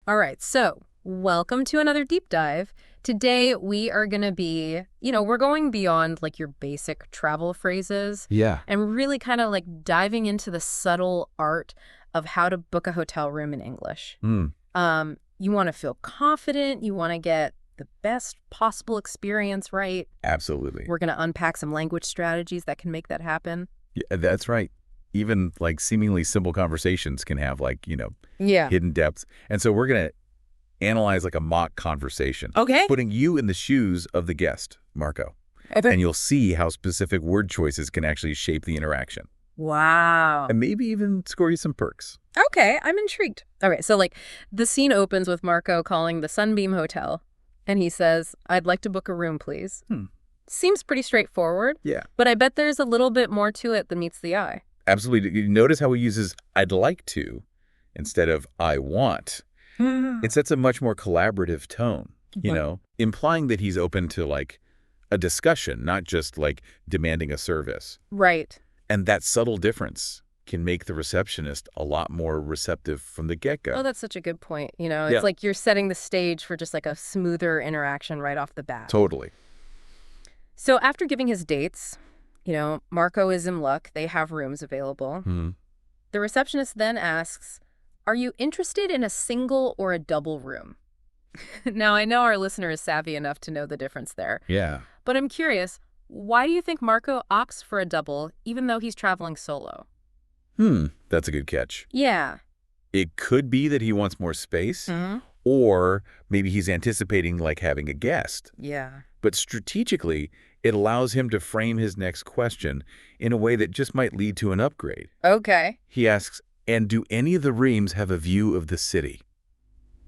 All right, so welcome to another deep dive. Today we are going to be, we're going beyond like your basic travel phrases Yeah. and really kind of like diving into the subtle art of how to book a hotel room in English. Mm, You want to feel confident, you want to get the best possible experience, right? absolutely. We're going to unpack some language strategies that can make that happen. Yeah, that's right. Even like seemingly simple conversations can have Yeah. hidden depths. And so we're going to analyze like a mock conversation, Okay. putting you in the shoes of the guest, Marco. Okay. And you'll see how specific word choices can actually shape the interaction Wow. and maybe even score you some perks. Okay, I'm intrigued. All right, so like the scene opens with Marco calling the Sunbeam Hotel, and he says, "I'd like to book a room, please." Seems pretty straightforward, Yeah, but I bet there's a little bit more to it than meets the eye. absolutely. You notice how he uses "I'd like to" instead of "I want." It sets a much more collaborative tone, Mhm. implying that he's open to like a discussion, not just like demanding a service. Right. And that subtle difference can make the receptionist a lot more receptive from the Oh, get-go. that's such a good point. It's Yeah, like you're setting the stage for just like a smoother interaction right off the bat. totally. So after giving his dates, Marco is in luck. They have rooms available. Hmm. The receptionist then asks, "Are you interested in a single or a double room?" Now, I know our listener is savvy enough to know the difference there, Yeah. but I'm curious, why do you think Marco opts for a double even though he's traveling solo? That's a good catch. Yeah. It could be that he wants more space, Hmm. or maybe he's anticipating like having a guest. Yeah. But strategically, it allows him to frame his next question in a way that just might lead to an upgrade. Okay. He asks, and do any of the rooms have a view of the city?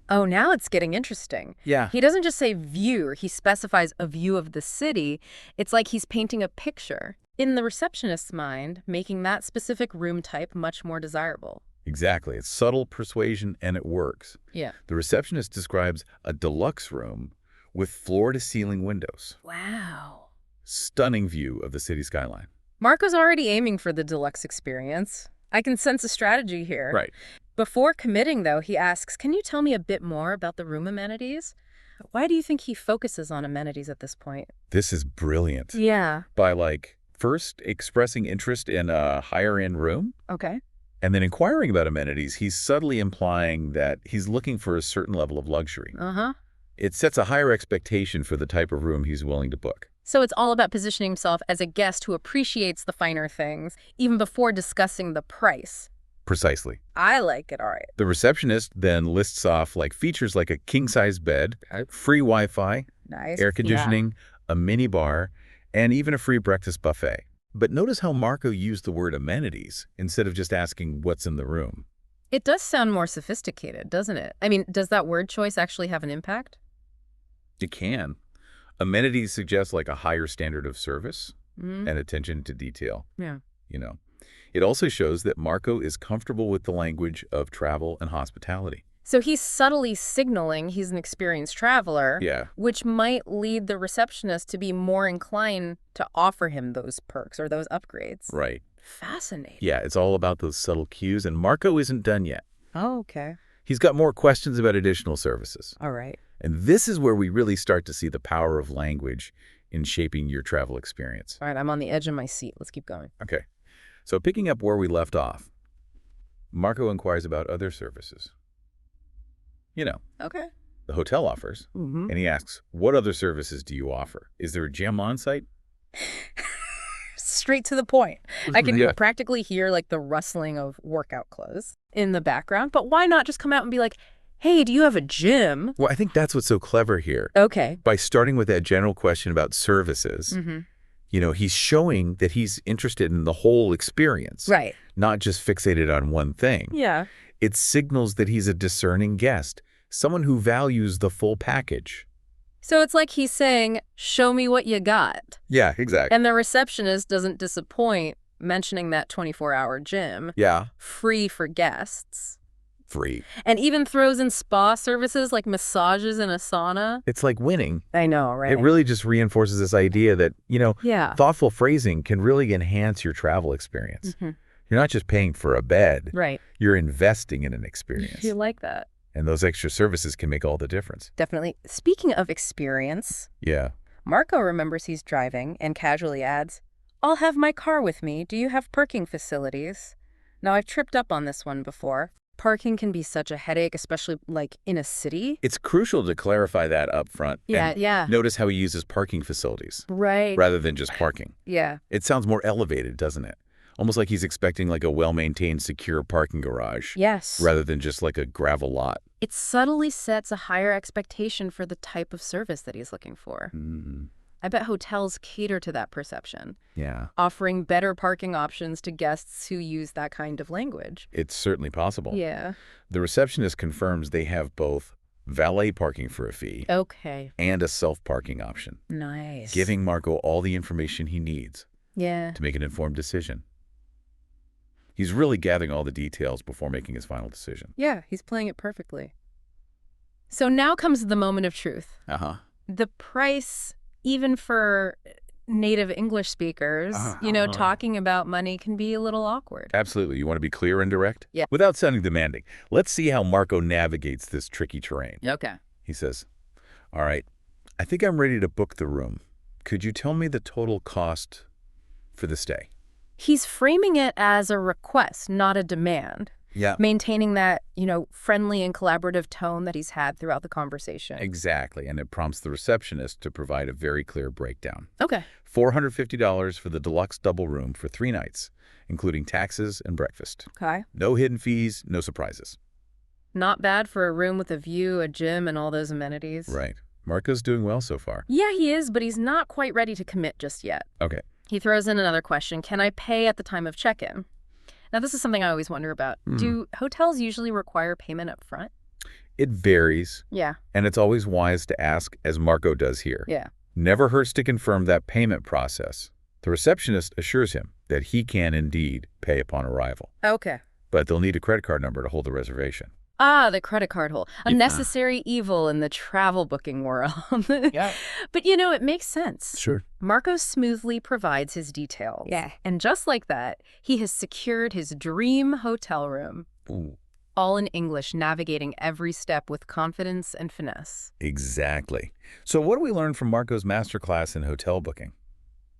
Oh, now it's getting interesting. Yeah. He doesn't just say view, he specifies a view of the city. It's like he's painting a picture in the receptionist's mind, making that specific room type much more desirable. Exactly. It's subtle persuasion and it works. Yeah. The receptionist describes a deluxe room with floor-to-ceiling windows. Wow. Stunning view of the city skyline. Marco's already aiming for the deluxe experience. I can sense a strategy here. Right. Before committing, though, he asks, "Can you tell me a bit more about the room amenities?" Why do you think he focuses on amenities at this point? This is brilliant. Yeah. By first expressing interest in a higher-end room Okay. and then inquiring about amenities, he's subtly implying that he's looking for a certain level of luxury. Uh-huh. It sets a higher expectation for the type of room he's willing to book. So it's all about positioning himself as a guest who appreciates the finer things, even before discussing the price. Precisely. I like it, all right. The receptionist then lists off features like a king-size bed, free Wi-Fi, Nice. air conditioning, a mini bar, and even a free breakfast buffet. But notice how Marco used the word amenities instead of just asking what's in the room. It does sound more sophisticated, doesn't it? I mean, does that word choice actually have an impact? It can. Amenities suggest a higher standard of service Mm. and attention to detail. Yeah. You know, it also shows that Marco is comfortable with the language of travel and hospitality. So he's subtly signaling he's an experienced traveler, Yeah, which might lead the receptionist to be more inclined to offer him those perks or those upgrades. right. Fascinating. Yeah, it's all about those subtle cues, and Marco isn't done yet. Oh, okay. He's got more questions about additional services. All right. And this is where we really start to see the power of language in shaping your travel experience. All right, I'm on the edge of my seat. Let's keep going. Okay, so picking up where we left off, Marco inquires about other services. Okay. The hotel offers, Mm-hmm. and he asks, what other services do you offer? Is there a gym on site? Straight to the point. I can Yeah. practically hear the rustling of workout clothes in the background, but why not just come out and be like, "Hey, do you have a gym?" Well, I think that's what's so clever here. Okay. By starting with that general question about services, Mm-hmm. he's showing that he's interested in the whole experience, Right. not just fixated on one thing. Yeah. It signals that he's a discerning guest, someone who values the full package. So it's like he's saying, "Show me what you got." Yeah, exactly. And the receptionist doesn't disappoint, mentioning that 24-hour gym, Yeah, free for guests, free. and even throws in spa services like massages and a sauna. It's like winning. I know, right? It really just reinforces this idea that, Yeah. thoughtful phrasing can really enhance your travel experience. Mhm. You're not just paying for a bed. Right. You're investing in an experience. You like that. And those extra services can make all the difference. Definitely. Speaking of experience, Yeah. Marco remembers he's driving and casually adds, "I'll have my car with me. Do you have parking facilities?" Now, I've tripped up on this one before. Parking can be such a headache, especially like in a city. It's crucial to clarify that up front. And Yeah. notice how he uses parking facilities Right. rather than just parking. Yeah. It sounds more elevated, doesn't it? Almost like he's expecting like a well-maintained, secure parking garage. Yes. Rather than just like a gravel lot. It subtly sets a higher expectation for the type of service that he's looking for. Mm, I bet hotels cater to that perception, yeah. offering better parking options to guests who use that kind of language. It's certainly possible. Yeah. The receptionist confirms they have both valet parking for a fee Okay. and a self-parking option, Nice. giving Marco all the information he needs Yeah. to make an informed decision. He's really gathering all the details before making his final decision. Yeah, he's playing it perfectly. So now comes the moment of truth. Uh-huh. The price, even for native English speakers, talking about money can be a little awkward. Absolutely. You want to be clear and direct? Yeah. Without sounding demanding, let's see how Marco navigates this tricky terrain. Okay. He says, "All right, I think I'm ready to book the room. Could you tell me the total cost for the stay?" He's framing it as a request, not a demand. Yeah. Maintaining that, friendly and collaborative tone that he's had throughout the conversation. Exactly, and it prompts the receptionist to provide a very clear breakdown. Okay. $450 for the deluxe double room for 3 nights, including taxes and breakfast. Okay. No hidden fees, no surprises. Not bad for a room with a view, a gym, and all those amenities. Right. Marco's doing well so far. Yeah, he is, but he's not quite ready to commit just yet. Okay. He throws in another question. Can I pay at the time of check-in? Now, this is something I always wonder about. Do hotels usually require payment up front? It varies, Yeah. and it's always wise to ask, as Marco does here. Yeah. Never hurts to confirm that payment process. The receptionist assures him that he can indeed pay upon arrival, Okay. but they'll need a credit card number to hold the reservation. Ah, the credit card hole. A necessary evil in the travel booking world. Yeah. But, it makes sense. Sure. Marco smoothly provides his details. Yeah. And just like that, he has secured his dream hotel room. Ooh. All in English, navigating every step with confidence and finesse. Exactly. So what do we learn from Marco's masterclass in hotel booking?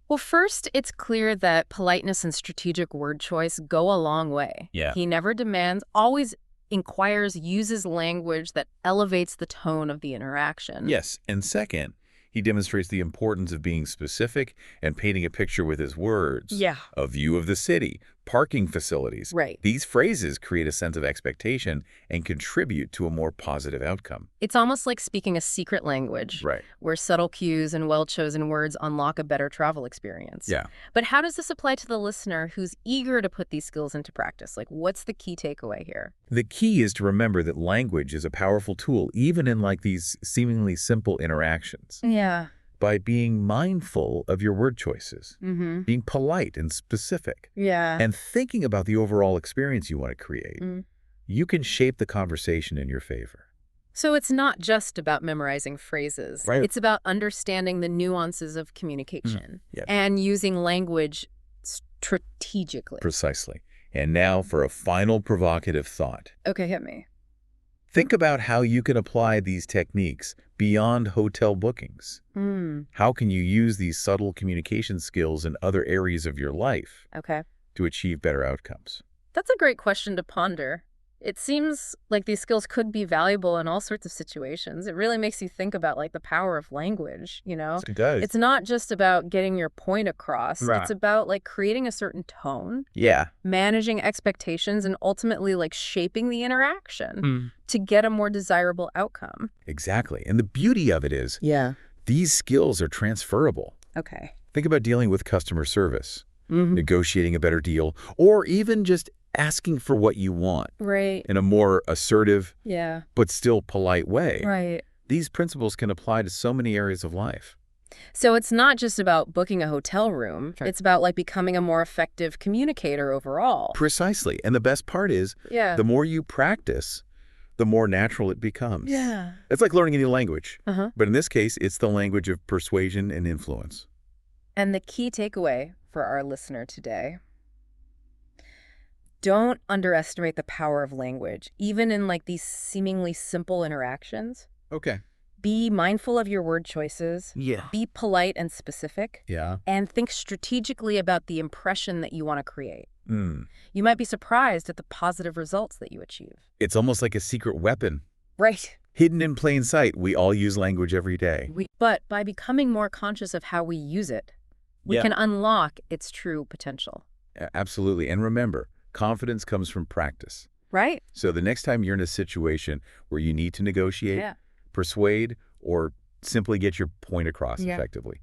Well, first, it's clear that politeness and strategic word choice go a long way. Yeah. He never demands, always inquires, uses language that elevates the tone of the interaction. Yes, and second, he demonstrates the importance of being specific and painting a picture with his words. Yeah. A view of the city, parking facilities. Right. These phrases create a sense of expectation and contribute to a more positive outcome. It's almost like speaking a secret language. Right. Where subtle cues and well-chosen words unlock a better travel experience. Yeah. But how does this apply to the listener who's eager to put these skills into practice? Like, what's the key takeaway here? The key is to remember that language is a powerful tool, even in like these seemingly simple interactions. Yeah. By being mindful of your word choices, being polite and specific, Yeah. and thinking about the overall experience you want to create, you can shape the conversation in your favor. So it's not just about memorizing phrases. Right. It's about understanding the nuances of communication Yeah. and using language strategically. Precisely. And now for a final provocative thought. Okay, hit me. Think about how you can apply these techniques beyond hotel bookings. How can you use these subtle communication skills in other areas of your life Okay. to achieve better outcomes? That's a great question to ponder. It seems like these skills could be valuable in all sorts of situations. It really makes you think about the power of language, It does. It's not just about getting your point across. Right. It's about creating a certain tone, Yeah. managing expectations, and ultimately shaping the interaction to get a more desirable outcome. Exactly. And the beauty of it is Yeah. these skills are transferable. Okay. Think about dealing with customer service, negotiating a better deal, or even just asking for what you want Right. in a more assertive Yeah. but still polite way. Right. These principles can apply to so many areas of life. So it's not just about booking a hotel room. It's about becoming a more effective communicator overall. Precisely. And the best part is Yeah. the more you practice, the more natural it becomes. Yeah. It's like learning a new language. Uh-huh. But in this case, it's the language of persuasion and influence. And the key takeaway for our listener today: Don't underestimate the power of language, even in like these seemingly simple interactions. Okay. Be mindful of your word choices, Yeah. be polite and specific, Yeah. and think strategically about the impression that you want to create. Mm. You might be surprised at the positive results that you achieve. It's almost like a secret weapon. Right. Hidden in plain sight, we all use language every day. But by becoming more conscious of how we use it, we Yeah. can unlock its true potential. Absolutely. And remember, confidence comes from practice. Right? So the next time you're in a situation where you need to negotiate, persuade, or simply get your point across effectively,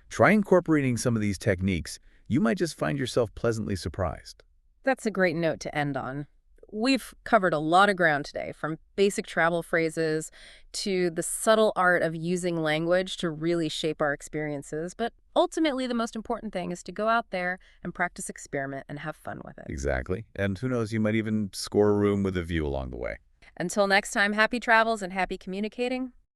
try incorporating some of these techniques. You might just find yourself pleasantly surprised. That's a great note to end on. We've covered a lot of ground today, from basic travel phrases to the subtle art of using language to really shape our experiences. But ultimately, the most important thing is to go out there and practice, experiment, and have fun with it. Exactly. And who knows, you might even score a room with a view along the way. Until next time, happy travels and happy communicating.